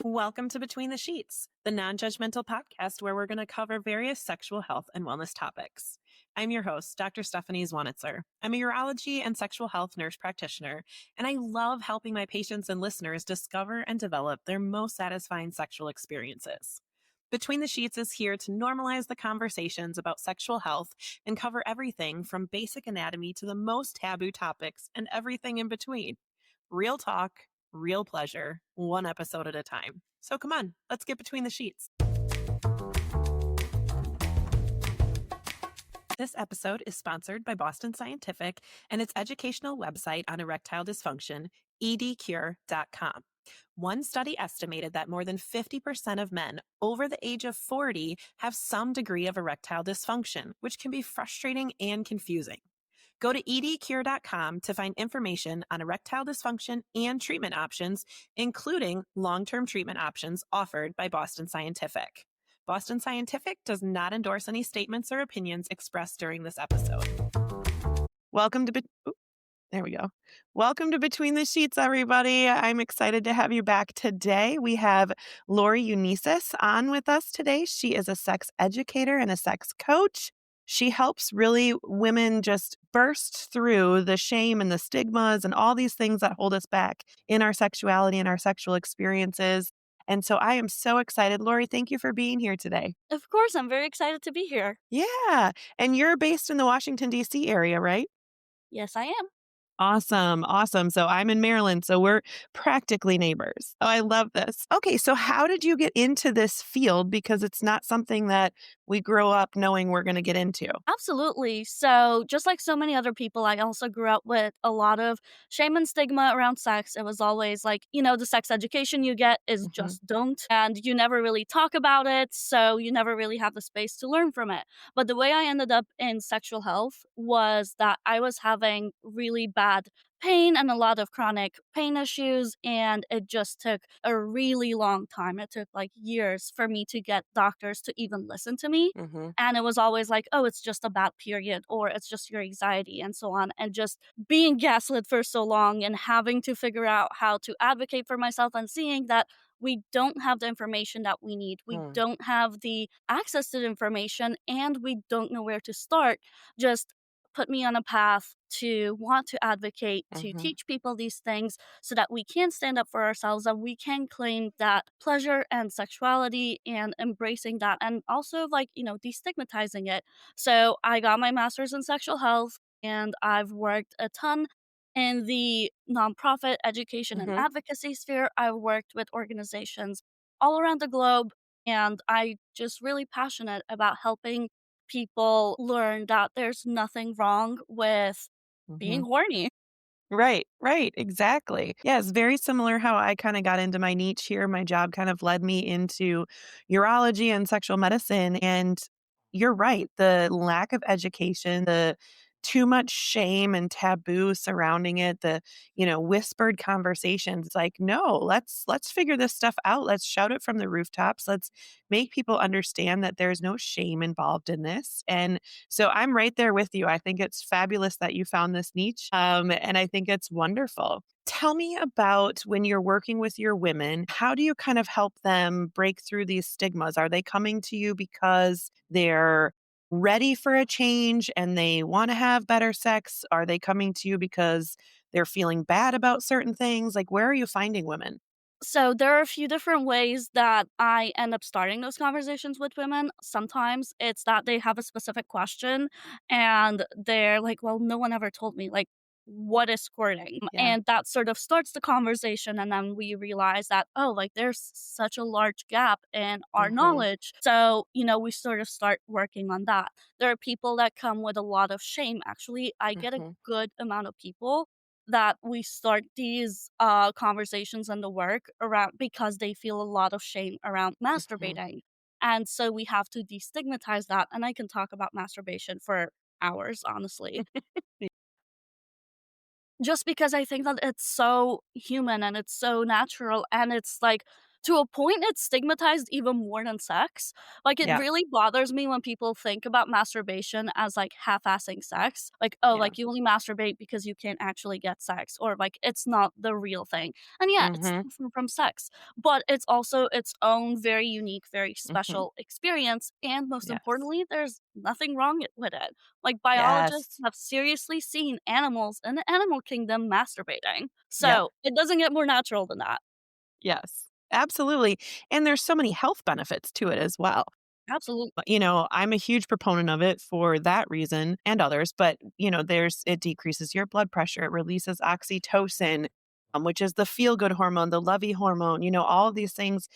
Welcome to Between the Sheets, the non judgmental podcast where we're going to cover various sexual health and wellness topics. I'm your host, Dr. Stephanie Zwonitzer. I'm a urology and sexual health nurse practitioner, and I love helping my patients and listeners discover and develop their most satisfying sexual experiences. Between the Sheets is here to normalize the conversations about sexual health and cover everything from basic anatomy to the most taboo topics and everything in between. Real talk, real pleasure, one episode at a time. So come on, let's get between the sheets. This episode is sponsored by Boston Scientific and its educational website on erectile dysfunction, edcure.com. One study estimated that more than 50% of men over the age of 40 have some degree of erectile dysfunction, which can be frustrating and confusing. Go to edcure.com to find information on erectile dysfunction and treatment options, including long-term treatment options offered by Boston Scientific. Boston Scientific does not endorse any statements or opinions expressed during this episode. There we go. Welcome to Between the Sheets, everybody. I'm excited to have you back today. We have Lori Youniss on with us today. She is a sex educator and a sex coach. She helps really women just burst through the shame and the stigmas and all these things that hold us back in our sexuality and our sexual experiences. And so I am so excited. Lori, thank you for being here today. Of course, I'm very excited to be here. Yeah. And you're based in the Washington, D.C. area, right? Yes, I am. Awesome. Awesome. So I'm in Maryland, so we're practically neighbors. Oh, I love this. Okay. So how did you get into this field? Because it's not something that we grow up knowing we're going to get into. Absolutely. So, just like so many other people, I also grew up with a lot of shame and stigma around sex. It was always like, the sex education you get is just don't. And you never really talk about it. So, you never really have the space to learn from it. But the way I ended up in sexual health was that I was having really bad pain and a lot of chronic pain issues, and it just took a really long time. It took like years for me to get doctors to even listen to me. And it was always like, oh, it's just a bad period or it's just your anxiety and so on. And just being gaslit for so long and having to figure out how to advocate for myself and seeing that we don't have the information that we need. We don't have the access to the information and we don't know where to start. Just put me on a path to want to advocate, to teach people these things so that we can stand up for ourselves and we can claim that pleasure and sexuality and embracing that and also destigmatizing it. So I got my master's in sexual health and I've worked a ton in the nonprofit education and advocacy sphere. I've worked with organizations all around the globe and I just really passionate about helping people learn that there's nothing wrong with being horny. Right, right, exactly. Yeah, it's very similar how I kind of got into my niche here. My job kind of led me into urology and sexual medicine. And you're right, the lack of education, the too much shame and taboo surrounding it, the, whispered conversations. It's like, no, let's figure this stuff out. Let's shout it from the rooftops. Let's make people understand that there's no shame involved in this. And so I'm right there with you. I think it's fabulous that you found this niche. And I think it's wonderful. Tell me about when you're working with your women, how do you kind of help them break through these stigmas? Are they coming to you because they're ready for a change and they want to have better sex? Are they coming to you because they're feeling bad about certain things? Like, where are you finding women? So there are a few different ways that I end up starting those conversations with women. Sometimes it's that they have a specific question and they're like, well, no one ever told me, like, what is squirting? Yeah. And that sort of starts the conversation. And then we realize that, oh, like there's such a large gap in our knowledge. So, we sort of start working on that. There are people that come with a lot of shame. Actually, I get a good amount of people that we start these conversations and the work around because they feel a lot of shame around masturbating. And so we have to destigmatize that. And I can talk about masturbation for hours, honestly. Just because I think that it's so human and it's so natural and it's like To a point, it's stigmatized even more than sex. Like, it Yeah. really bothers me when people think about masturbation as, like, half-assing sex. Like, "Oh, Yeah. like, you only masturbate because you can't actually get sex," or, like, "It's not the real thing." And yeah, it's Mhm. different from sex, but it's also its own very unique, very Mhm. special experience, and most Yes. importantly, there's nothing wrong with it. Like, biologists Yes. have seriously seen animals in the animal kingdom masturbating, Yep. so it doesn't get more natural than that. Yes. Absolutely. And there's so many health benefits to it as well. Absolutely. But, I'm a huge proponent of it for that reason and others, but, it decreases your blood pressure, it releases oxytocin, which is the feel good hormone, the lovey hormone, all of these things,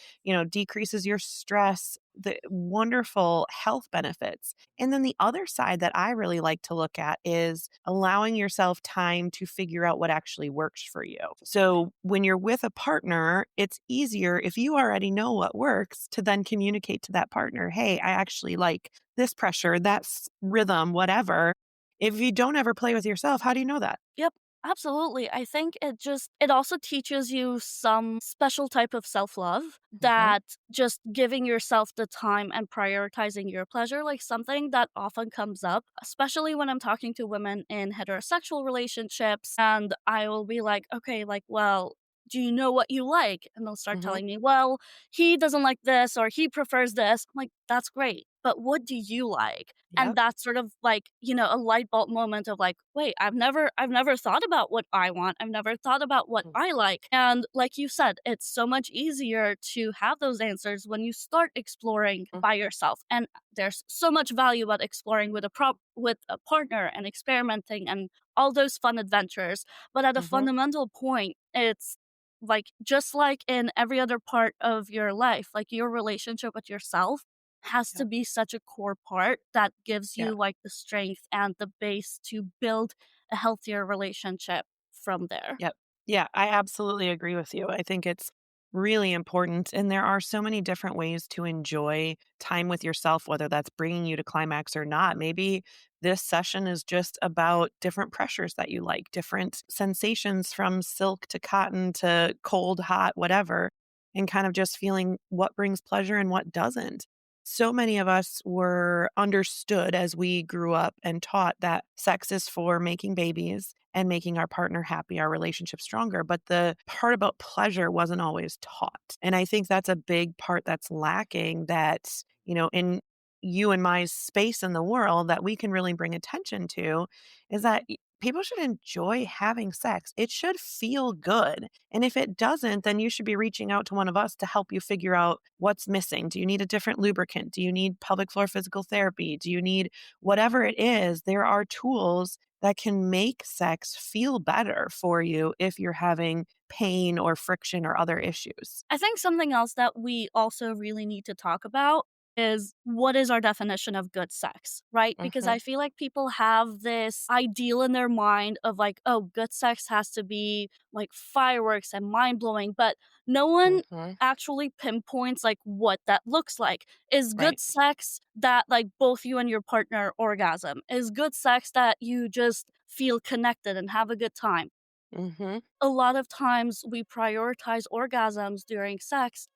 decreases your stress, the wonderful health benefits. And then the other side that I really like to look at is allowing yourself time to figure out what actually works for you. So when you're with a partner, it's easier if you already know what works to then communicate to that partner, hey, I actually like this pressure, that's rhythm, whatever. If you don't ever play with yourself, how do you know that? Yep, absolutely. I think it also teaches you some special type of self-love Hmm. that just giving yourself the time and prioritizing your pleasure, like something that often comes up, especially when I'm talking to women in heterosexual relationships, and I will be like, "Okay, like, well, do you know what you like?" And they'll start Hmm. telling me, "Well, he doesn't like this or he prefers this." I'm like, "That's great, but what do you like?" And Yep. that's sort of like, a light bulb moment of like, wait, I've never thought about what I want. I've never thought about what Mm. I like. And like you said, it's so much easier to have those answers when you start exploring by yourself. And there's so much value about exploring with a partner and experimenting and all those fun adventures. But at a Hmm. fundamental point, it's like just like in every other part of your life, like your relationship with yourself has to Yep. be such a core part that gives Yeah. you like the strength and the base to build a healthier relationship from there. Yep. Yeah, I absolutely agree with you. I think it's really important. And there are so many different ways to enjoy time with yourself, whether that's bringing you to climax or not. Maybe this session is just about different pressures that you like, different sensations from silk to cotton to cold, hot, whatever, and kind of just feeling what brings pleasure and what doesn't. So many of us were understood as we grew up and taught that sex is for making babies and making our partner happy, our relationship stronger. But the part about pleasure wasn't always taught. And I think that's a big part that's lacking that, in you and my space in the world that we can really bring attention to is that people should enjoy having sex. It should feel good. And if it doesn't, then you should be reaching out to one of us to help you figure out what's missing. Do you need a different lubricant? Do you need pelvic floor physical therapy? Do you need whatever it is? There are tools that can make sex feel better for you if you're having pain or friction or other issues. I think something else that we also really need to talk about is what is our definition of good sex, right? Because Mhm. I feel like people have this ideal in their mind of like, oh, good sex has to be like fireworks and mind blowing, but no one Mhm. actually pinpoints like what that looks like. Is good Right. sex that like both you and your partner orgasm? Is good sex that you just feel connected and have a good time? Mhm. A lot of times we prioritize orgasms during sex,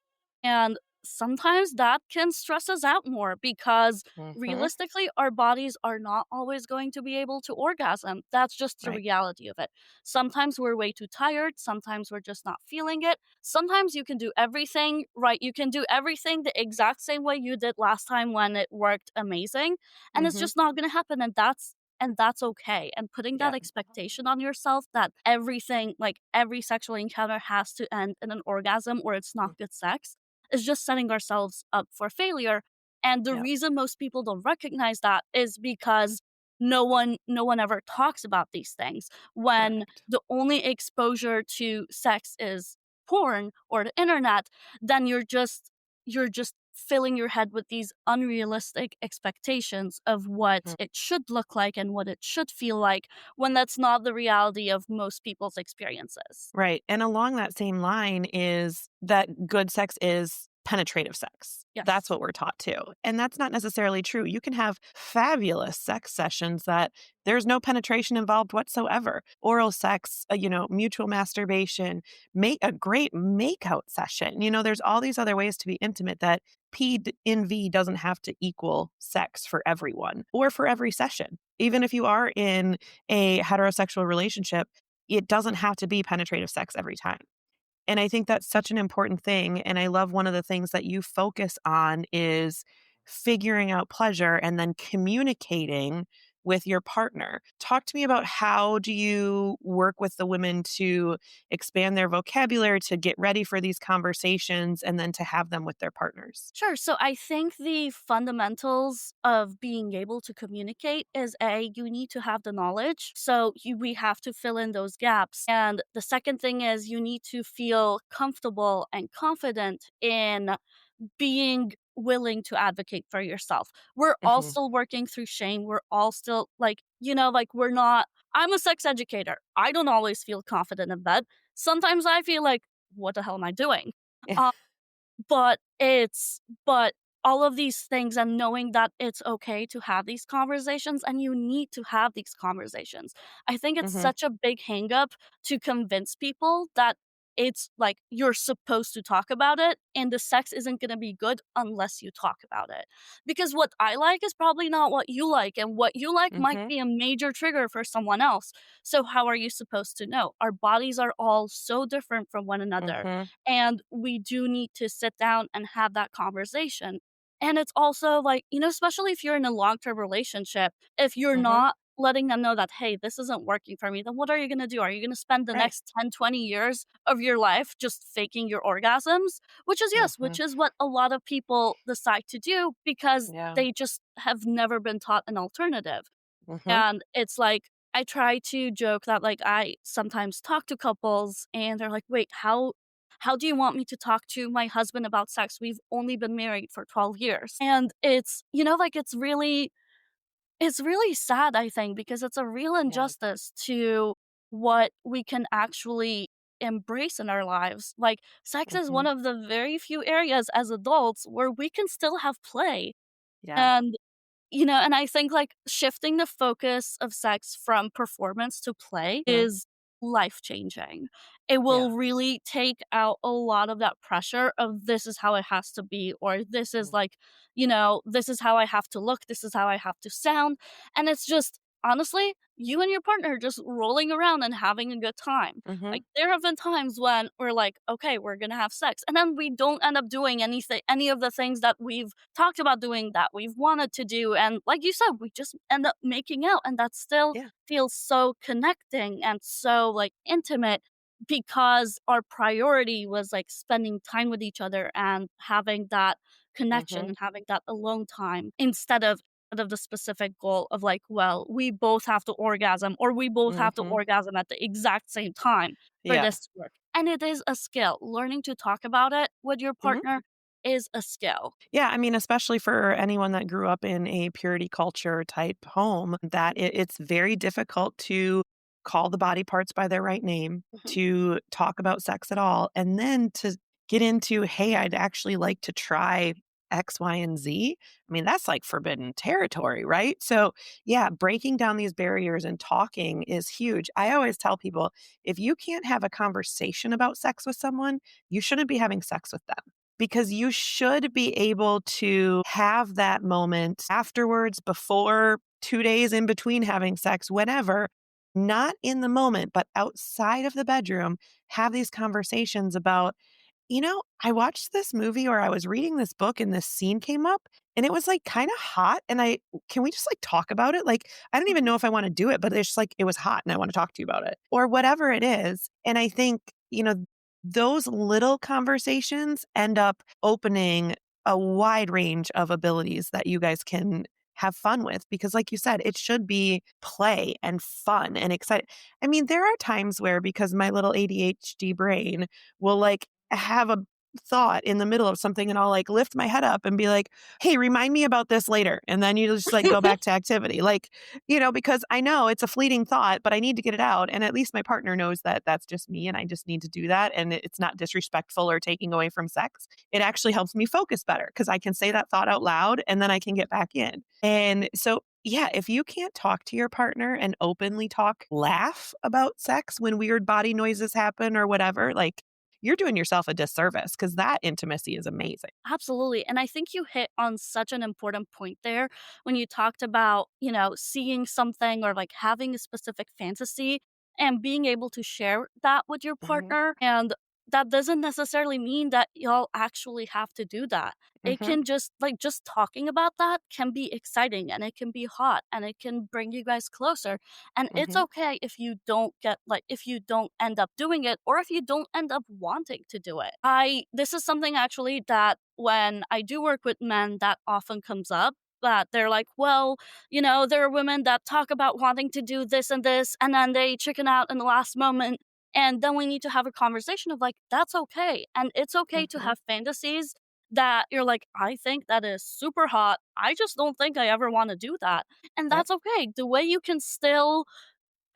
and sometimes that can stress us out more because Mhm. realistically, our bodies are not always going to be able to orgasm. That's just the Right. reality of it. Sometimes we're way too tired, sometimes we're just not feeling it. Sometimes you can do everything right. You can do everything the exact same way you did last time when it worked amazing, and it's Mhm. just not going to happen. And that's okay. And putting that Yeah. expectation on yourself that everything, like every sexual encounter has to end in an orgasm or it's not good sex, is just setting ourselves up for failure. And the Yeah. reason most people don't recognize that is because no one ever talks about these things. When Correct. the only exposure to sex is porn or the internet, then you're just filling your head with these unrealistic expectations of what Mm. it should look like and what it should feel like when that's not the reality of most people's experiences. Right. And along that same line is that good sex is penetrative sex. That's Yes. what we're taught too. And that's not necessarily true. You can have fabulous sex sessions that there's no penetration involved whatsoever. Oral sex, mutual masturbation, make a great makeout session. There's all these other ways to be intimate that PNV doesn't have to equal sex for everyone or for every session. Even if you are in a heterosexual relationship, it doesn't have to be penetrative sex every time. And I think that's such an important thing. And I love one of the things that you focus on is figuring out pleasure and then communicating with your partner. Talk to me about how do you work with the women to expand their vocabulary, to get ready for these conversations, and then to have them with their partners? Sure. So I think the fundamentals of being able to communicate is you need to have the knowledge. So we have to fill in those gaps. And the second thing is you need to feel comfortable and confident in being willing to advocate for yourself. We're all Hmm. still working through shame. We're all still like, we're not, I'm a sex educator. I don't always feel confident in bed. Sometimes I feel like, what the hell am I doing? Yeah. But all of these things and knowing that it's okay to have these conversations and you need to have these conversations. I think it's Hmm. such a big hang up to convince people that it's like you're supposed to talk about it and the sex isn't going to be good unless you talk about it. Because what I like is probably not what you like and what you like might Hmm. be a major trigger for someone else. So how are you supposed to know? Our bodies are all so different from one another Hmm. and we do need to sit down and have that conversation. And it's also like, especially if you're in a long term relationship, if you're Hmm. not letting them know that, hey, this isn't working for me, then what are you going to do? Are you going to spend the Right. next 10, 20 years of your life just faking your orgasms? Which is, yes, Hmm. which is what a lot of people decide to do because Yeah. they just have never been taught an alternative. Hmm. And it's like, I try to joke that, like, I sometimes talk to couples and they're like, "Wait, how do you want me to talk to my husband about sex? We've only been married for 12 years." And it's, like, it's really sad, I think, because it's a real Yeah. injustice to what we can actually embrace in our lives. Like, sex is Hmm. one of the very few areas as adults where we can still have play. Yeah. And and I think, like, shifting the focus of sex from performance to play Mhm. is life-changing. It Yeah. will really take out a lot of that pressure of this is how it has to be, or this is Mm. like, this is how I have to look, this is how I have to sound. And it's just, honestly, you and your partner just rolling around and having a good time. Like, Mhm. there have been times when we're like, okay, we're gonna have sex. And then we don't end up doing any of the things that we've talked about doing that we've wanted to do. And like you said, we just end up making out. And that still Yeah. feels so connecting and so like intimate because our priority was like spending time with each other and having that connection Mhm. and having that alone time instead of the specific goal of like, well, we both have to orgasm or we both have to Mhm. orgasm at the exact same time for Yeah. this to work. And it is a skill. Learning to talk about it with your Mhm. partner is a skill. Yeah, I mean, especially for anyone that grew up in a purity culture type home, that it's very difficult to call the body parts by their right name, Mhm, to talk about sex at all, and then to get into, hey, I'd actually like to try X, Y, and Z. I mean, that's like forbidden territory, right? So, yeah, breaking down these barriers and talking is huge. I always tell people if you can't have a conversation about sex with someone, you shouldn't be having sex with them because you should be able to have that moment afterwards, before, 2 days in between having sex, whenever, not in the moment, but outside of the bedroom, have these conversations about, I watched this movie or I was reading this book and this scene came up and it was like kind of hot. And can we just like talk about it? Like, I don't even mhm, know if I want to do it, but it's just like, it was hot and I want to talk to you about it or whatever it is. And I think, those little conversations end up opening a wide range of abilities that you guys can have fun with because like you said it should be play and fun and exciting. I mean there are times where because my little ADHD brain will like have a thought in the middle of something and I'll like lift my head up and be like, "Hey, remind me about this later." And then you just like go back to activity. Like, because I know it's a fleeting thought, but I need to get it out. And at least my partner knows that that's just me and I just need to do that. And it's not disrespectful or taking away from sex. It actually helps me focus better because I can say that thought out loud and then I can get back in. And so, yeah, if you can't talk to your partner and openly laugh about sex when weird body noises happen or whatever, like you're doing yourself a disservice because that intimacy is amazing. Absolutely. And I think you hit on such an important point there when you talked about, seeing something or like having a specific fantasy and being able to share that with your Mhm, partner. And that doesn't necessarily mean that y'all actually have to do that. It mhm, can just talking about that can be exciting and it can be hot and it can bring you guys closer. And it's mhm, okay if you don't if you don't end up doing it or if you don't end up wanting to do it. This is something actually that when I do work with men that often comes up, that they're like, well, there are women that talk about wanting to do this and then they chicken out in the last moment. And then we need to have a conversation of like, that's okay. And it's okay to mhm, have fantasies that you're like, I think that is super hot. I just don't think I ever want to do that. And yep, that's okay. The way you can still,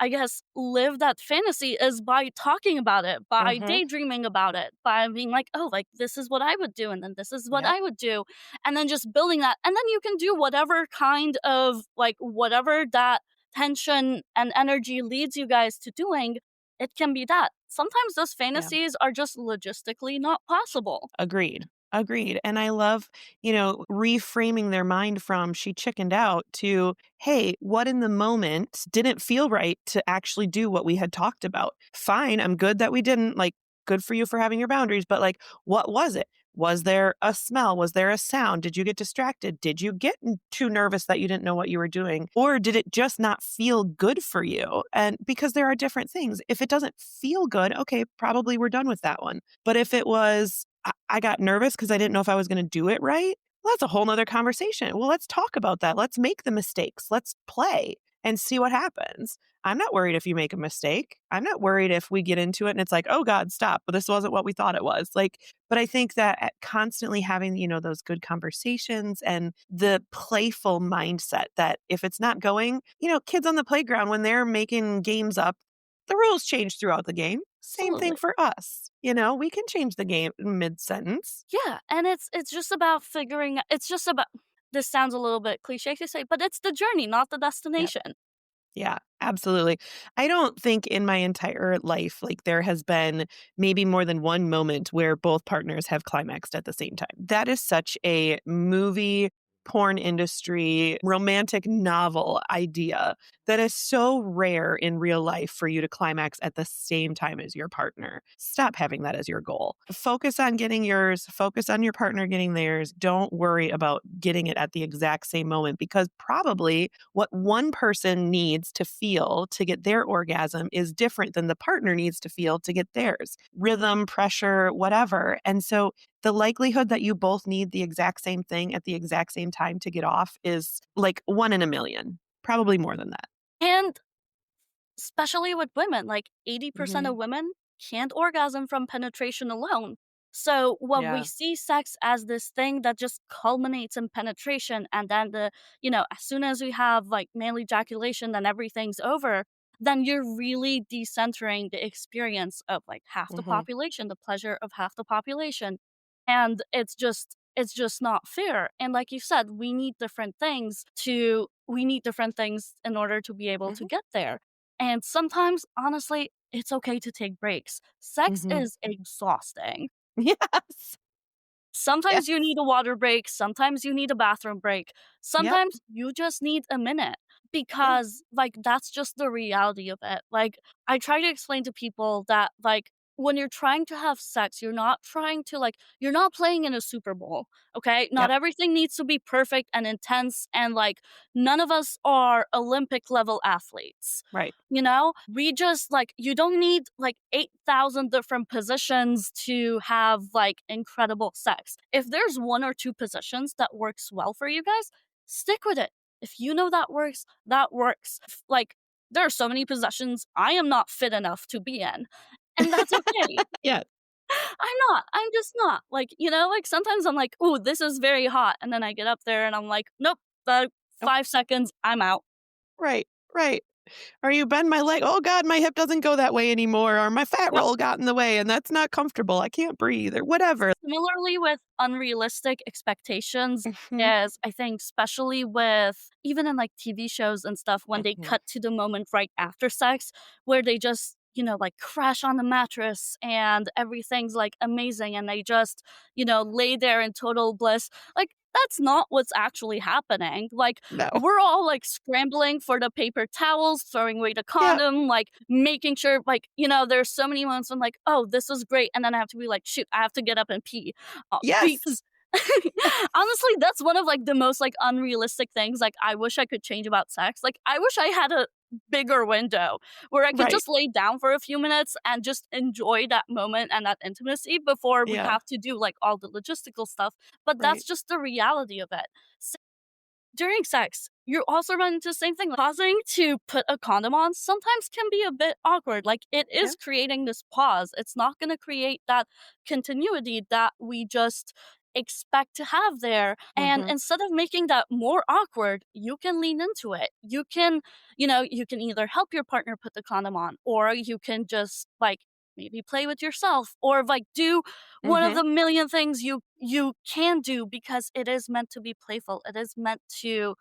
I guess, live that fantasy is by talking about it, by mhm, daydreaming about it, by being like, "Oh, like, this is what I would do, and then this is what yep, I would do," and then just building that, and then you can do whatever kind of whatever that tension and energy leads you guys to doing, it can be that. Sometimes those yeah. fantasies are just logistically not possible. Agreed. Agreed. And I love, reframing their mind from she chickened out to, hey, what in the moment didn't feel right to actually do what we had talked about? Fine. I'm good that we didn't. Like, good for you for having your boundaries. But like, what was it? Was there a smell? Was there a sound? Did you get distracted? Did you get too nervous that you didn't know what you were doing? Or did it just not feel good for you? And because there are different things. If it doesn't feel good, okay, probably we're done with that one. But if it was, I got nervous because I didn't know if I was going to do it right, well, that's a whole nother conversation. Well, let's talk about that. Let's make the mistakes. Let's play and see what happens. I'm not worried if you make a mistake. I'm not worried if we get into it and it's like, oh God, stop. But this wasn't what we thought it was. Like, but I think that constantly having, those good conversations and the playful mindset that if it's not going, kids on the playground, when they're making games up, the rules change throughout the game. Same thing Absolutely. for us. We can change the game mid sentence. Yeah, and it's just about figuring it's just about this sounds a little bit cliche to say, but it's the journey, not the Yeah. destination. Yeah, absolutely. I don't think in my entire life, like there has been maybe more than one moment where both partners have climaxed at the same time. That is such a movie, porn industry, romantic novel idea that is so rare in real life for you to climax at the same time as your partner. Stop having that as your goal. Focus on getting yours, focus on your partner getting theirs. Don't worry about getting it at the exact same moment because probably what one person needs to feel to get their orgasm is different than the partner needs to feel to get theirs. Rhythm, pressure, whatever. And so the likelihood that you both need the exact same thing at the exact same time to get off is like one in a million, probably more than that. And especially with women, like 80% of Mhm. women can't orgasm from penetration alone. So when we Yeah. see sex as this thing that just culminates in penetration and then as soon as we have like male ejaculation, then everything's over, then you're really decentering the experience of like half the Mhm. population, the pleasure of half the population. And it's just not fair. And like you said, we need different things in order to be able to Mhm. get there. And sometimes, honestly, it's okay to take breaks. Sex Mhm. is exhausting. Yes. Sometimes you Yes. need a water break, sometimes you need a bathroom break, Yep. sometimes you just need a minute Yeah. because, that's just the reality of it. Like, I try to explain to people that, when you're trying to have sex, you're not playing in a Super Bowl, okay? Not Yep. everything needs to be perfect and intense, and none of us are Olympic level athletes. Right. We just you don't need 8,000 different positions to have incredible sex. If there's one or two positions that works well for you guys, stick with it. If you know that works, that works. There are so many positions I am not fit enough to be in, and that's okay. Yes. I'm just not. Like, like, sometimes I'm like, "Ooh, this is very hot," and then I get up there and I'm like, "Nope, 5 seconds, I'm out." Right, right. Or you bend my leg, "Oh god, my hip doesn't go that way anymore," or "My fat Yep. roll got in the way, and that's not comfortable, I can't breathe," or whatever. Similarly with unrealistic expectations Mhm, is, I think, especially with even in, like, TV shows and stuff when they mhm. cut to the moment right after sex where they just, like, crash on the mattress and everything's, like, amazing and they just, lay there in total bliss. Like, that's not what's actually happening. Like, No. we're all, like, scrambling for the paper towels, throwing away the Yep. condom, like, making sure, like, there's so many moments when, like, "Oh, this was great," and then I have to be like, "Shoot, I have to get up and pee." Yes. Because honestly, that's one of, like, the most, like, unrealistic things, like, I wish I could change about sex. Like, I wish I had a bigger window where I could Right. just lay down for a few minutes and just enjoy that moment and that intimacy before we Yeah, have to do, like, all the logistical stuff, but right. that's just the reality of it. During sex, you also run into the same thing. Pausing to put a condom on sometimes can be a bit awkward. Like, it Yeah. is creating this pause. It's not going to create that continuity that we just expect to have there. And Mhm. instead of making that more awkward, you can lean into it. You can either help your partner put the condom on, or you can just, like, maybe play with yourself, or like do one of Mhm. the million things you can do, because it is meant to be playful. It is meant to,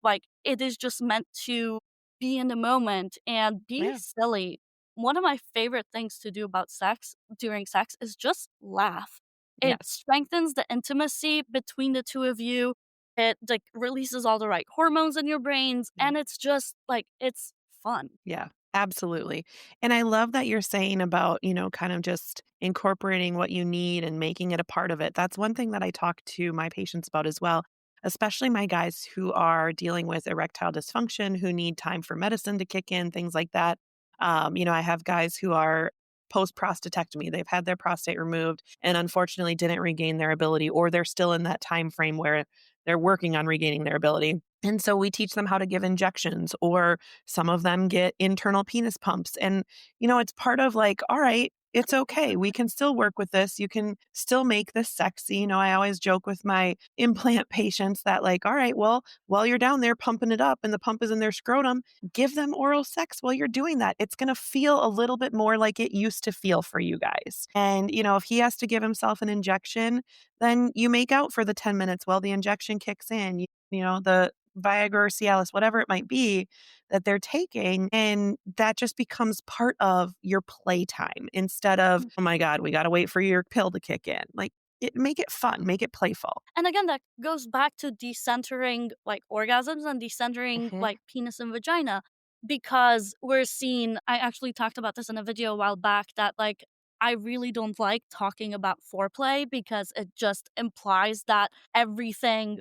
like, it is just meant to be in the moment and be Yeah. silly. One of my favorite things to do about sex during sex is just laugh. It Yes. strengthens the intimacy between the two of you. It, like, releases all the right hormones in your brains, Yeah. and it's just like it's fun. Yeah, absolutely. And I love that you're saying about, kind of just incorporating what you need and making it a part of it. That's one thing that I talk to my patients about as well, especially my guys who are dealing with erectile dysfunction, who need time for medicine to kick in, things like that. I have guys who are post prostatectomy. They've had their prostate removed and unfortunately didn't regain their ability, or they're still in that time frame where they're working on regaining their ability. And so we teach them how to give injections, or some of them get internal penis pumps. And, it's part of like, all right, it's okay. We can still work with this. You can still make this sexy. I always joke with my implant patients that, like, all right, well, while you're down there pumping it up and the pump is in their scrotum, give them oral sex while you're doing that. It's going to feel a little bit more like it used to feel for you guys. And, if he has to give himself an injection, then you make out for the 10 minutes while the injection kicks in. The Viagra or Cialis, whatever it might be that they're taking. And that just becomes part of your playtime instead of, oh my God, we got to wait for your pill to kick in. Like, make it fun, make it playful. And again, that goes back to decentering, like, orgasms and decentering, Hmm. like, penis and vagina, because we're seeing, I actually talked about this in a video a while back, that, like, I really don't like talking about foreplay because it just implies that everything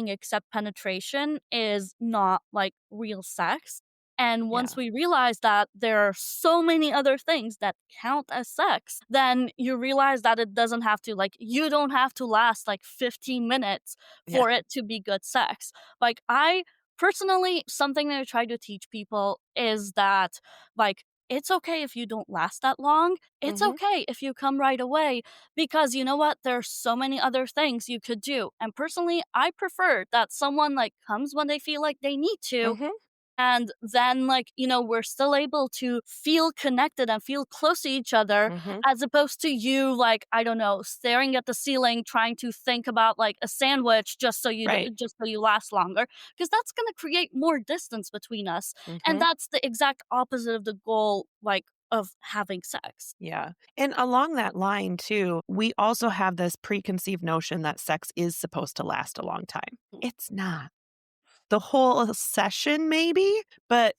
except penetration is not, like, real sex. And once Yeah. we realize that there are so many other things that count as sex, then you realize that it doesn't have to, like, you don't have to last like 15 minutes Yeah. for it to be good sex. Like, I personally, something that I try to teach people is that, like, it's okay if you don't last that long. It's Hmm. okay if you come right away, because you know what? There's so many other things you could do. And personally, I prefer that someone, like, comes when they feel like they need to, Hmm. and then, like, we're still able to feel connected and feel close to each other, Hmm. as opposed to you, like, I don't know, staring at the ceiling trying to think about, like, a sandwich Right. just so you last longer, because that's going to create more distance between us, and Hmm. that's the exact opposite of the goal, like, of having sex. Yeah. And along that line, too, we also have this preconceived notion that sex is supposed to last a long time. It's not. The whole session maybe, but,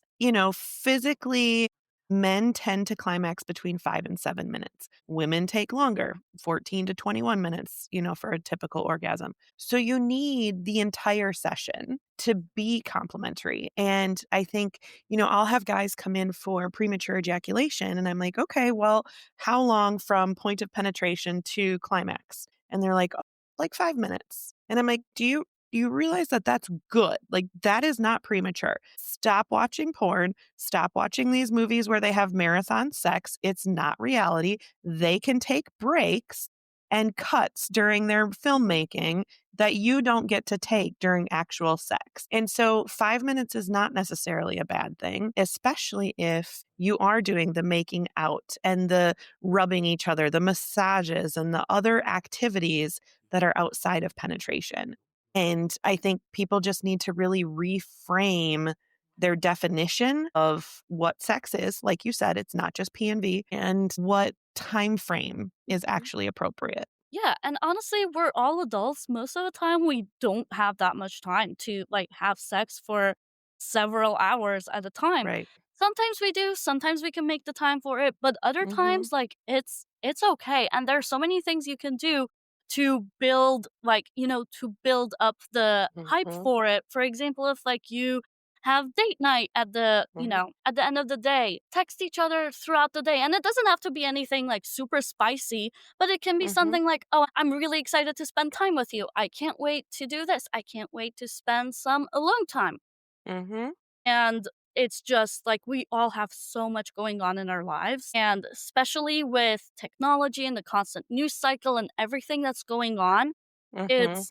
physically, men tend to climax between 5 and 7 minutes. Women take longer, 14 to 21 minutes, for a typical orgasm. So you need the entire session to be complementary. And I think, I'll have guys come in for premature ejaculation and I'm like, "Okay, well, how long from point of penetration to climax?" And they're like, "Oh, like 5 minutes." And I'm like, "Do you you realize that that's good. Like, that is not premature. Stop watching porn. Stop watching these movies where they have marathon sex. It's not reality. They can take breaks and cuts during their filmmaking that you don't get to take during actual sex. And so 5 minutes is not necessarily a bad thing, especially if you are doing the making out and the rubbing each other, the massages, and the other activities that are outside of penetration. And I think people just need to really reframe their definition of what sex is. Like you said, it's not just P&V, and what time frame is actually appropriate. Yeah, and honestly, we're all adults. Most of the time, we don't have that much time to like have sex for several hours at a time. Right. Sometimes we do, sometimes we can make the time for it, but other Mhm. times like it's okay. And there's so many things you can do to build like, to build up the hype Mhm. for it. For example, if like you have date night at the, Mhm. at the end of the day, text each other throughout the day. And it doesn't have to be anything like super spicy, but it can be Mhm. something like, "Oh, I'm really excited to spend time with you. I can't wait to do this. I can't wait to spend some alone time." Mhm. And it's just like we all have so much going on in our lives. And especially with technology and the constant news cycle and everything that's going on, Mhm.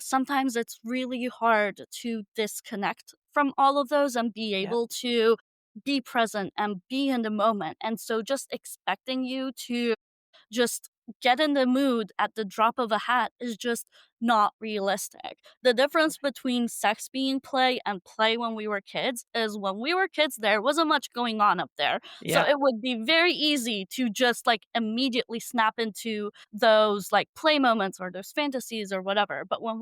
it's really hard to disconnect from all of those and be Yep. able to be present and be in the moment. And so just expecting you to just get in the mood at the drop of a hat is just not realistic. The difference between sex being play and play when we were kids is when we were kids, there wasn't much going on up there. So Yeah. it would be very easy to just like immediately snap into those like play moments or those fantasies or whatever. But when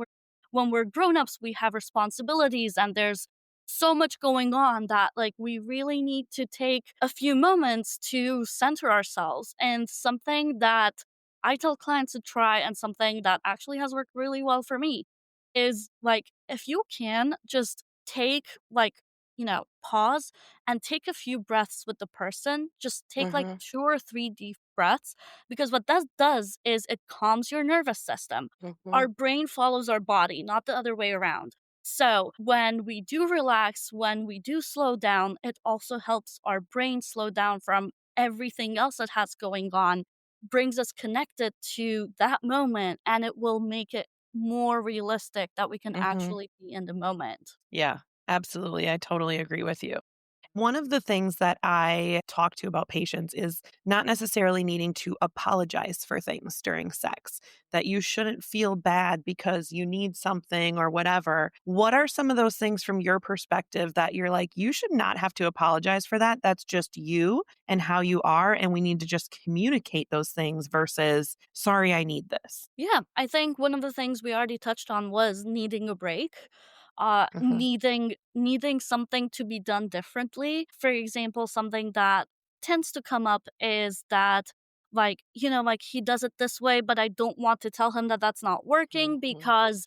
we're grown-ups, we have responsibilities and there's so much going on that like we really need to take a few moments to center ourselves. And something that I tell clients to try and something that actually has worked really well for me is like if you can just take like pause and take a few breaths with the person, just take like Mhm. 2 or 3 deep breaths, because what that does is it calms your nervous system. Mhm. Our brain follows our body, not the other way around. So, when we do relax, when we do slow down, it also helps our brain slow down from everything else that has going on, brings us connected to that moment, and it will make it more realistic that we can Mhm. actually be in the moment. Yeah. Absolutely. I totally agree with you. One of the things that I talk to about patients is not necessarily needing to apologize for things during sex, that you shouldn't feel bad because you need something or whatever. What are some of those things from your perspective that you're like, you should not have to apologize for that? That's just you and how you are. And we need to just communicate those things versus, sorry, I need this. Yeah, I think one of the things we already touched on was needing a break, Mhm. needing something to be done differently. For example, something that tends to come up is that, like, like he does it this way, but I don't want to tell him that that's not working Mhm. because,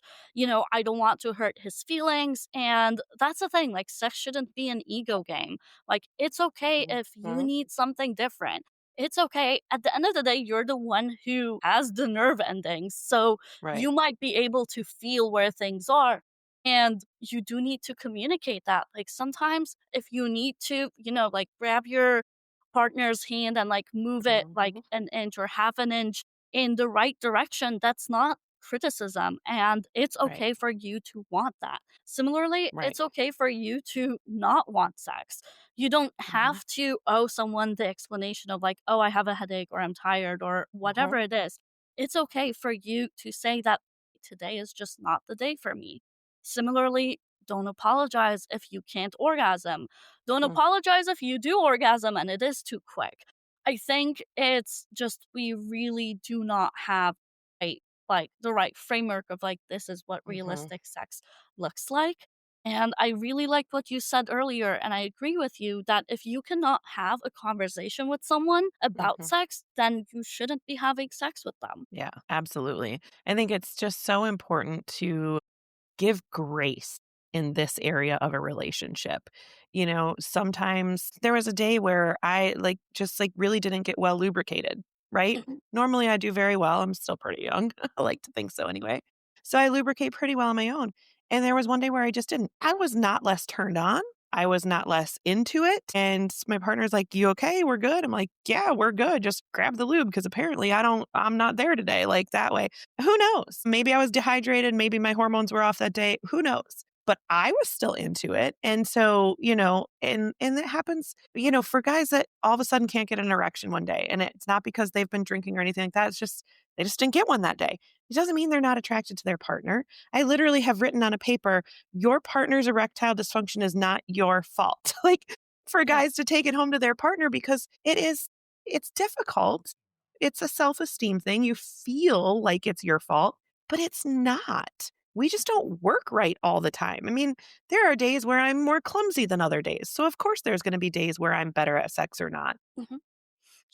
I don't want to hurt his feelings. And that's the thing, like, sex shouldn't be an ego game. Like, it's okay if you Mhm. need something different. It's okay. At the end of the day, you're the one who has the nerve endings. So Right. you might be able to feel where things are. And you do need to communicate that. Like sometimes if you need to, like grab your partner's hand and like move it like Mhm. an inch or half an inch in the right direction, that's not criticism. And it's Right. okay for you to want that. Similarly, Right. it's okay for you to not want sex. You don't Mhm. have to owe someone the explanation of like, "Oh, I have a headache," or "I'm tired," or Mhm. whatever it is. It's okay for you to say that today is just not the day for me. Similarly, don't apologize if you can't orgasm. Don't Mm. apologize if you do orgasm and it is too quick. I think it's just we really do not have a like the right framework of like this is what Mhm. realistic sex looks like. And I really like what you said earlier, and I agree with you that if you cannot have a conversation with someone about Mhm. sex, then you shouldn't be having sex with them. Yeah, absolutely. I think it's just so important to give grace in this area of a relationship. Sometimes there was a day where I just really didn't get well lubricated, right? Mhm. Normally I do very well. I'm still pretty young. I like to think so anyway. So I lubricate pretty well on my own. And there was one day where I just didn't. I was not less turned on. I was not less into it. And my partner's like, "You okay? We're good." I'm like, "Yeah, we're good. Just grab the lube because apparently I'm not there today." Like that way. Who knows? Maybe I was dehydrated. Maybe my hormones were off that day. Who knows? But I was still into it. And so, and it happens, for guys that all of a sudden can't get an erection one day. And it's not because they've been drinking or anything like that. It's just they just didn't get one that day. It doesn't mean they're not attracted to their partner. I literally have written on a paper, your partner's erectile dysfunction is not your fault. Like for Yeah. guys to take it home to their partner because it's difficult. It's a self-esteem thing. You feel like it's your fault, but it's not. We just don't work right all the time. I mean, there are days where I'm more clumsy than other days. So of course there's going to be days where I'm better at sex or not. Mhm.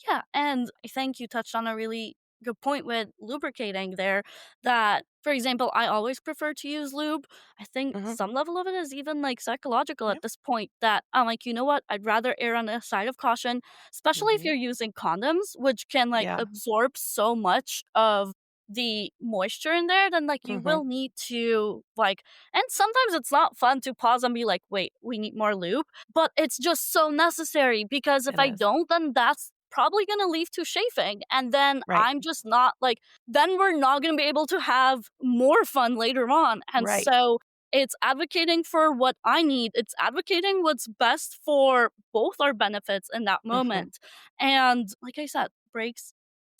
Yeah, and I think you touched on a really good point with lubricating there. That, for example, I always prefer to use lube. I think Mhm. some level of it is even like psychological Yeah. at this point that I'm like, you know what? I'd rather err on the side of caution, especially if Mhm. you're using condoms, which can like Yeah. absorb so much of the moisture in there, then like you Mhm. will need to like, and sometimes it's not fun to pause and be like, wait, we need more lube, but it's just so necessary because if It I is. don't, then that's probably gonna lead to chafing. And then Right. I'm just not like, then we're not gonna be able to have more fun later on. And Right. so it's advocating for what I need. It's advocating what's best for both our benefits in that Mhm. moment. And like I said, breaks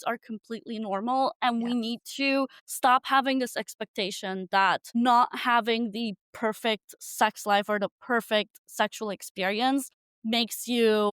are completely normal. And we Yes. need to stop having this expectation that not having the perfect sex life or the perfect sexual experience makes you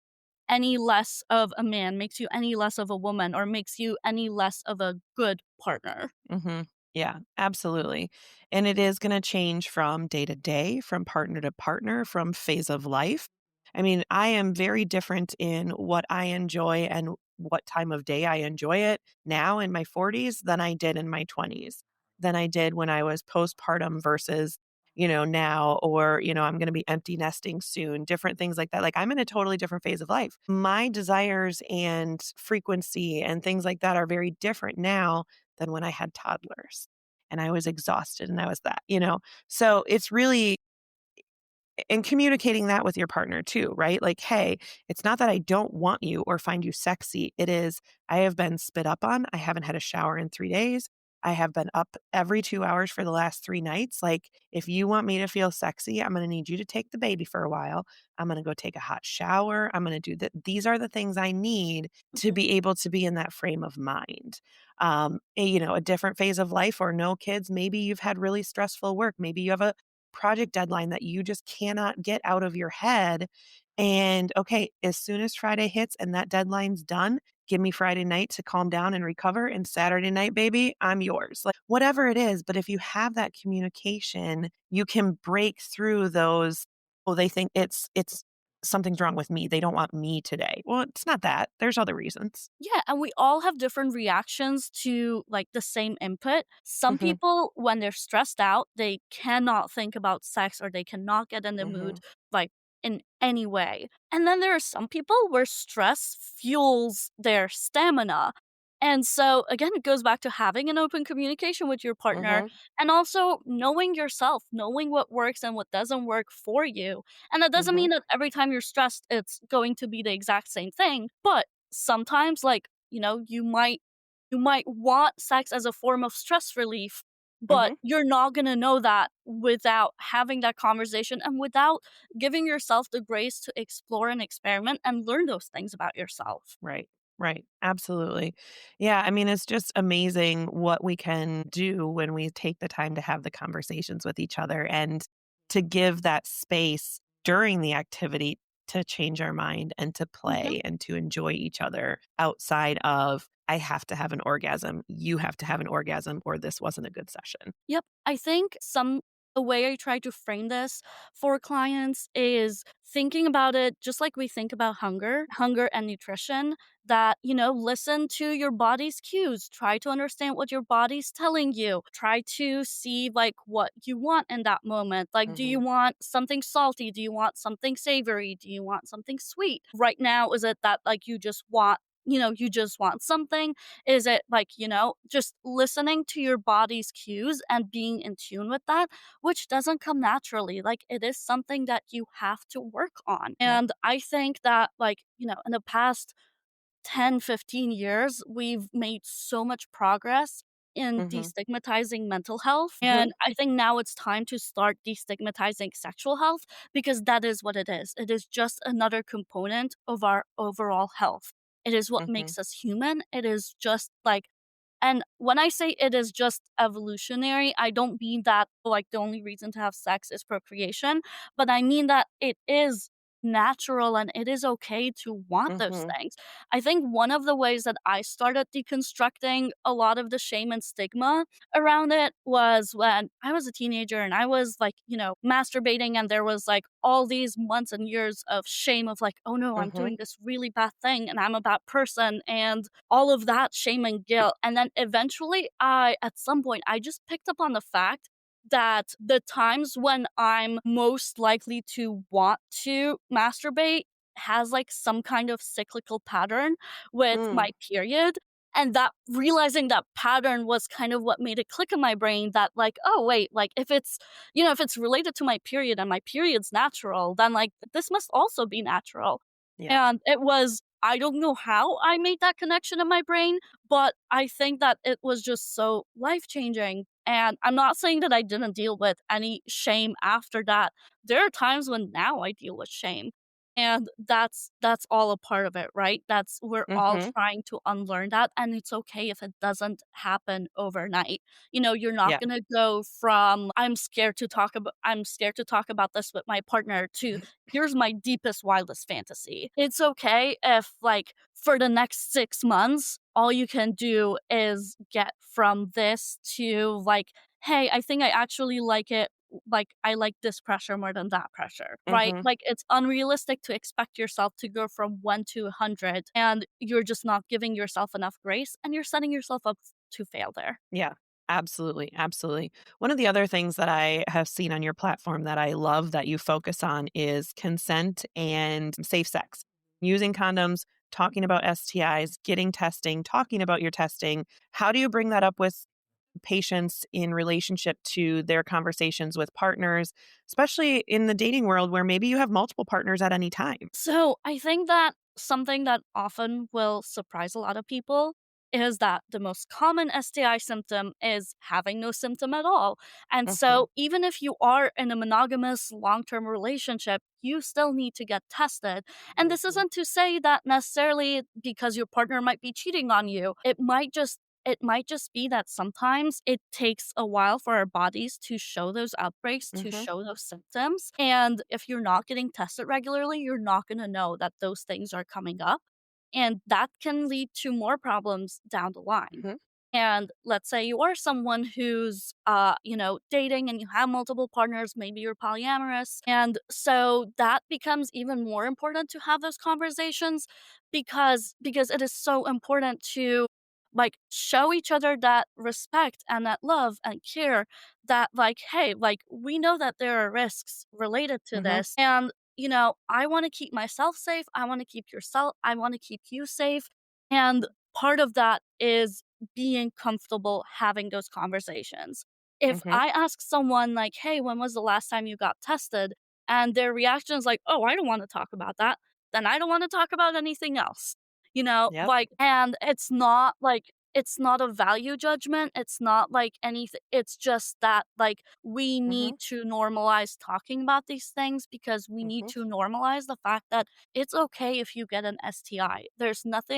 any less of a man, makes you any less of a woman, or makes you any less of a good partner. Mhm. Yeah, absolutely. And it is gonna change from day to day, from partner to partner, from phase of life. I mean, I am very different in what I enjoy and what time of day I enjoy it now in my 40s than I did in my 20s, than I did when I was postpartum versus, now, or, I'm gonna be empty nesting soon, different things like that. Like I'm in a totally different phase of life. My desires and frequency and things like that are very different now than when I had toddlers and I was exhausted and I was that. So it's really and communicating that with your partner too, right? Like, hey, it's not that I don't want you or find you sexy. It is, I have been spit up on. I haven't had a shower in 3 days. I have been up every 2 hours for the last 3 nights. Like, if you want me to feel sexy, I'm going to need you to take the baby for a while. I'm going to go take a hot shower. I'm going to do that. These are the things I need to Mhm, be able to be in that frame of mind. A different phase of life or no kids. Maybe you've had really stressful work. Maybe you have a project deadline that you just cannot get out of your head. And okay, as soon as Friday hits and that deadline's done, give me Friday night to calm down and recover. And Saturday night, baby, I'm yours. Like whatever it is. But if you have that communication, you can break through those. Oh, they think it's something's wrong with me. They don't want me today. Well, it's not that. There's other reasons. yeah, and we all have different reactions to like the same input. Some Hmm. people, when they're stressed out, they cannot think about sex or they cannot get in the mood Hmm. like in any way. And then there are some people where stress fuels their stamina. And so again, it goes back to having an open communication with your partner Hmm. and also knowing yourself, knowing what works and what doesn't work for you. And that doesn't Hmm. mean that every time you're stressed, it's going to be the exact same thing. But sometimes like you might want sex as a form of stress relief, but Hmm. you're not going to know that without having that conversation and without giving yourself the grace to explore and experiment and learn those things about yourself. Right. Right. Absolutely. Yeah. I mean, it's just amazing what we can do when we take the time to have the conversations with each other and to give that space during the activity to change our mind and to Mhm. play and to enjoy each other outside of, I have to have an orgasm. You have to have an orgasm, or this wasn't a good session. Yep. I think the way I try to frame this for clients is thinking about it just like we think about hunger and nutrition, that, listen to your body's cues, try to understand what your body's telling you, try to see like what you want in that moment. Like, do you Hmm. want something salty? Do you want something savory? Do you want something sweet? Right now, is it that like you just want you just want something? Is it like, just listening to your body's cues and being in tune with that, which doesn't come naturally. Like it is something that you have to work on. Yep. And I think that, like, in the past 10, 15 years, we've made so much progress in Mhm. destigmatizing mental health. Mhm. And I think now it's time to start destigmatizing sexual health because that is what it is. It is just another component of our overall health. It is what Mhm. makes us human. It is just like, and when I say it is just evolutionary, I don't mean that like the only reason to have sex is procreation, but I mean that it is natural and it is okay to want those Mhm. things. I think one of the ways that I started deconstructing a lot of the shame and stigma around it was when I was a teenager and I was like, masturbating, and there was like all these months and years of shame of like, oh no, I'm Mhm. doing this really bad thing and I'm a bad person, and all of that shame and guilt. And then eventually at some point, I just picked up on the fact that the times when I'm most likely to want to masturbate has like some kind of cyclical pattern with Mm. my period. And that realizing that pattern was kind of what made it click in my brain that, like, oh wait, like if it's related to my period and my period's natural, then like this must also be natural. Yep. And it was, I don't know how I made that connection in my brain, but I think that it was just so life changing. And I'm not saying that I didn't deal with any shame after that. There are times when now I deal with shame. And that's all a part of it, right? That's We're all Mhm. trying to unlearn that, and it's okay if it doesn't happen overnight. You're not Yeah. going to go from I'm scared to talk about this with my partner to here's my deepest wildest fantasy. It's okay if like for the next 6 months all you can do is get from this to like, hey, I think I actually like it, like I like this pressure more than that pressure, right? Mhm. Like it's unrealistic to expect yourself to go from 1 to 100, and you're just not giving yourself enough grace and you're setting yourself up to fail there. Yeah. Absolutely, absolutely. One of the other things that I have seen on your platform that I love that you focus on is consent and safe sex. Using condoms, talking about STIs, getting testing, talking about your testing. How do you bring that up with patients in relationship to their conversations with partners, especially in the dating world where maybe you have multiple partners at any time? So I think that something that often will surprise a lot of people is that the most common STI symptom is having no symptom at all. And Mhm. so even if you are in a monogamous long term relationship, you still need to get tested. And this Mhm. isn't to say that necessarily because your partner might be cheating on you. It might just be that sometimes it takes a while for our bodies to show those outbreaks, to Mhm. show those symptoms. And if you're not getting tested regularly, you're not going to know that those things are coming up. And that can lead to more problems down the line. Mhm. And let's say you are someone who's, dating and you have multiple partners, maybe you're polyamorous. And so that becomes even more important to have those conversations because it is so important to like show each other that respect and that love and care, that like, hey, like we know that there are risks related to Mhm. this, and I want to keep myself safe, I want to keep you safe. And part of that is being comfortable having those conversations. If Mhm. I ask someone like, hey, when was the last time you got tested, and their reaction is like, oh, I don't want to talk about that, then I don't want to talk about anything else. Yep. Like, and it's not a value judgment. It's not like anything. It's just that, like, we Mhm. need to normalize talking about these things because we need Mhm. to normalize the fact that it's okay if you get an STI.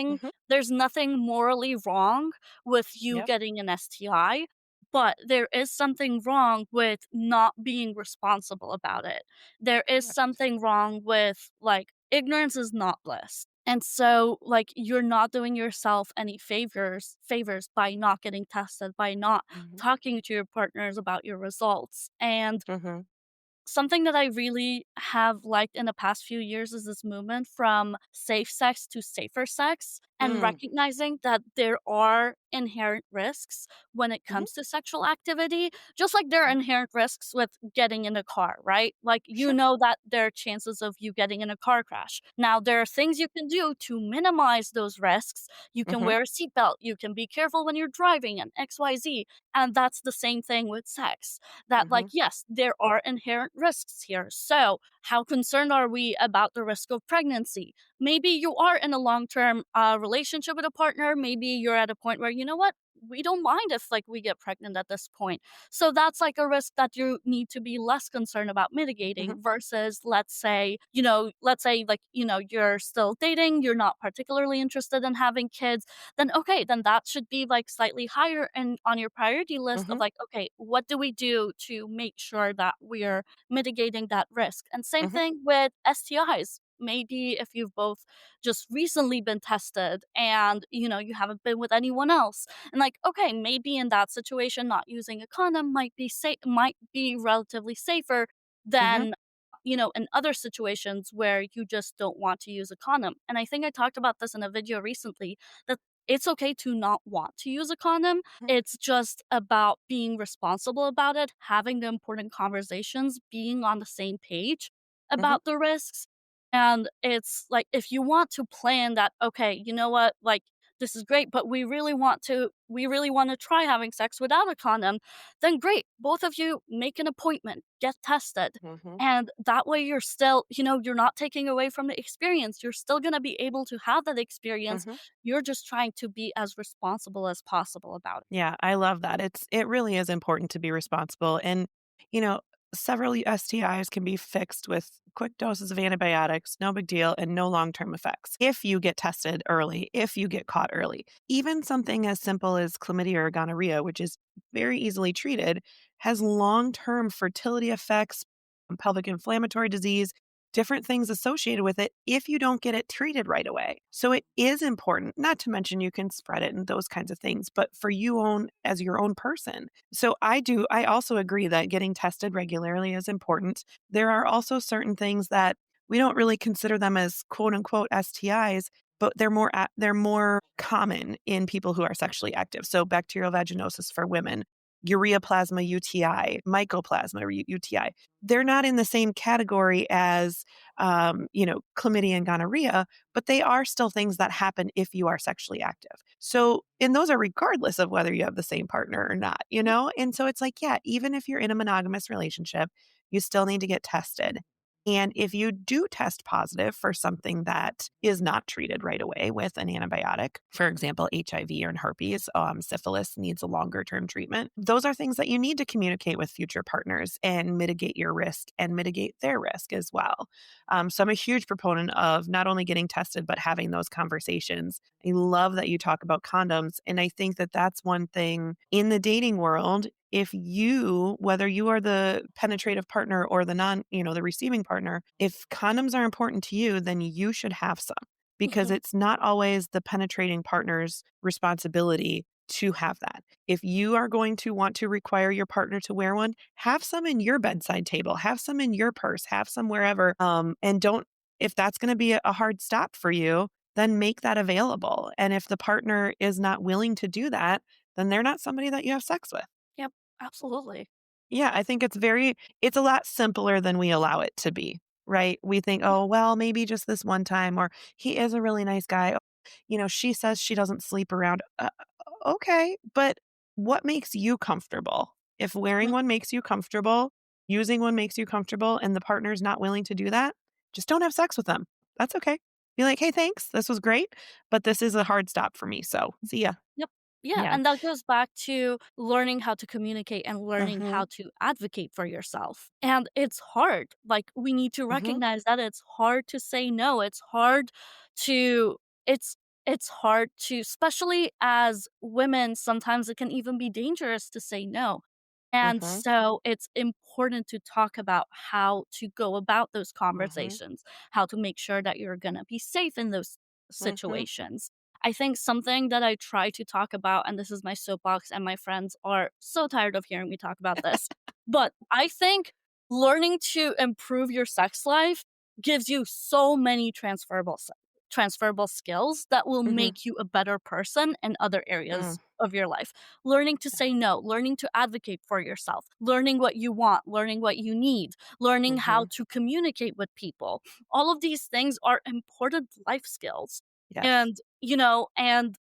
Mhm. There's nothing morally wrong with you Yep. getting an STI, but there is something wrong with not being responsible about it. There is Correct. something wrong with, like, ignorance is not bliss. And so, like, you're not doing yourself any favors by not getting tested, by not Mhm. talking to your partners about your results. And Mhm. something that I really have liked in the past few years is this movement from safe sex to safer sex. and Mm. recognizing that there are inherent risks when it Mhm. comes to sexual activity, just like there are Mhm. inherent risks with getting in a car, right? Like, you Sure. know that there are chances of you getting in a car crash. Now, there are things you can do to minimize those risks. You can Mhm. wear a seatbelt, you can be careful when you're driving, and XYZ. And that's the same thing with sex. That, like, Mhm. yes, there are inherent risks here. So, how concerned are we about the risk of pregnancy? Maybe you are in a long-term relationship with a partner. Maybe you're at a point where, you know what, we don't mind if like we get pregnant at this point. So that's like a risk that you need to be less concerned about Mhm. mitigating versus, let's say, let's say, like, you're still dating, you're not particularly interested in having kids. Then okay, then that should be like slightly higher and on your priority list of Mhm. like, okay, what do we do to make sure that we're mitigating that risk? And same Mhm. thing with STIs. Maybe if you've both just recently been tested and you haven't been with anyone else, and like, okay, maybe in that situation not using a condom might be relatively safer Mhm. than in other situations where you just don't want to use a condom. And I think I talked about this in a video recently, that it's okay to not want to use a condom. Mhm. It's just about being responsible about it, having the important conversations, being on the same page Mhm. about the risks. And it's like, if you want to plan that, okay, you know what, like, this is great, but we really want to try having sex without a condom, then great. Both of you make an appointment, get tested. Mhm. And that way you're still, you're not taking away from the experience. You're still going to be able to have that experience. Mhm. You're just trying to be as responsible as possible about it. Yeah, I love that. It really is important to be responsible. And, you know, several STIs can be fixed with quick doses of antibiotics, no big deal, and no long-term effects. If you get tested early, if you get caught early. Even something as simple as chlamydia or gonorrhea, which is very easily treated, has long-term fertility effects, pelvic inflammatory disease, different things associated with it if you don't get it treated right away. So it is important, not to mention you can spread it and those kinds of things, but for you own as your own person. So I also agree that getting tested regularly is important. There are also certain things that we don't really consider them as quote unquote STIs, but they're more common in people who are sexually active. So bacterial vaginosis for women, ureaplasma UTI, mycoplasma UTI, they're not in the same category as, chlamydia and gonorrhea, but they are still things that happen if you are sexually active. So, and those are regardless of whether you have the same partner or not, you know? And so it's like, yeah, even if you're in a monogamous relationship, you still need to get tested. And if you do test positive for something that is not treated right away with an antibiotic, for example, HIV or herpes, syphilis needs a longer term treatment. Those are things that you need to communicate with future partners and mitigate your risk and mitigate their risk as well. So I'm a huge proponent of not only getting tested, but having those conversations. I love that you talk about condoms. And I think that that's one thing in the dating world. If you, whether you are the penetrative partner or the receiving partner, if condoms are important to you, then you should have some because Mhm. it's not always the penetrating partner's responsibility to have that. If you are going to want to require your partner to wear one, have some in your bedside table, have some in your purse, have some wherever. And don't, if that's going to be a hard stop for you, then make that available. And if the partner is not willing to do that, then they're not somebody that you have sex with. Yep, absolutely. Yeah, I think it's a lot simpler than we allow it to be, right? We think, Yeah. "Oh, well, maybe just this one time," or "He is a really nice guy." She says she doesn't sleep around. Okay, but what makes you comfortable? If wearing Mhm. one makes you comfortable, using one makes you comfortable, and the partner's not willing to do that, just don't have sex with them. That's okay. Be like, "Hey, thanks. This was great, but this is a hard stop for me. So, see ya." Yep. Yeah, Yeah. and that goes back to learning how to communicate and learning how Mhm. to advocate for yourself. And it's hard. Like, we need to Mhm. recognize that it's hard to say no. To it's it's hard to, especially as women, sometimes it can even be dangerous to say no. And Mhm. so it's important to talk about how to go about those Mhm. conversations, how to make sure that you're going to be safe in those Mhm. situations. I think something that I try to talk about, and this is my soapbox, and my friends are so tired of hearing me talk about this, but I think learning to improve your sex life gives you so many transferable skills. transferable skills that will Mhm. make you a better person in other Mm. areas of your life. Learning to say no, learning to advocate for yourself, learning what you want, learning what you need, learning how Mhm. to communicate with people. All of these things are important life skills. Yes. And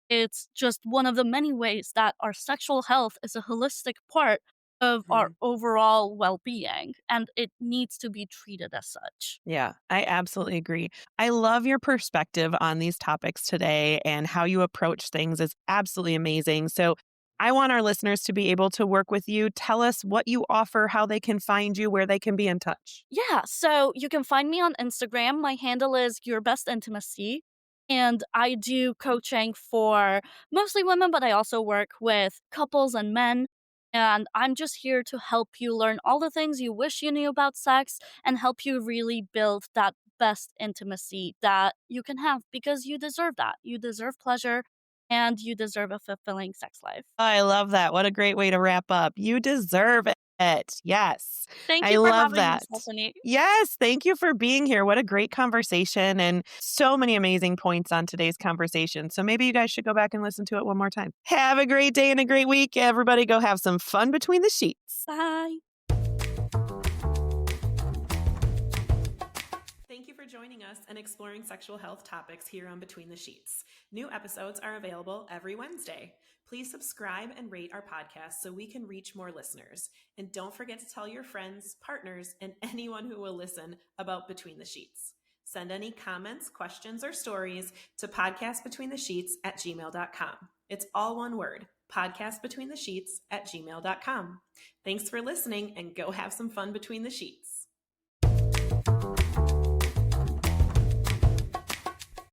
it's just one of the many ways that our sexual health is a holistic part of our Mhm. overall well being, and it needs to be treated as such. Yeah, I absolutely agree. I love your perspective on these topics today, and how you approach things is absolutely amazing. So, I want our listeners to be able to work with you. Tell us what you offer, how they can find you, where they can be in touch. Yeah, so you can find me on Instagram. My handle is Your Best Intimacy. And I do coaching for mostly women, but I also work with couples and men. And I'm just here to help you learn all the things you wish you knew about sex and help you really build that best intimacy that you can have because you deserve that. You deserve pleasure and you deserve a fulfilling sex life. I love that. What a great way to wrap up. You deserve it. Yes. Thank I you for love having me, that. Stephanie. Yes. Thank you for being here. What a great conversation, and so many amazing points on today's conversation. So maybe you guys should go back and listen to it one more time. Have a great day and a great week. Everybody go have some fun between the sheets. Bye. Thank you for joining us and exploring sexual health topics here on Between the Sheets. New episodes are available every Wednesday. Please subscribe and rate our podcast so we can reach more listeners. And don't forget to tell your friends, partners, and anyone who will listen about Between the Sheets. Send any comments, questions, or stories to podcastbetweenthesheets@gmail.com. It's all one word, podcastbetweenthesheets@gmail.com. Thanks for listening, and go have some fun between the sheets.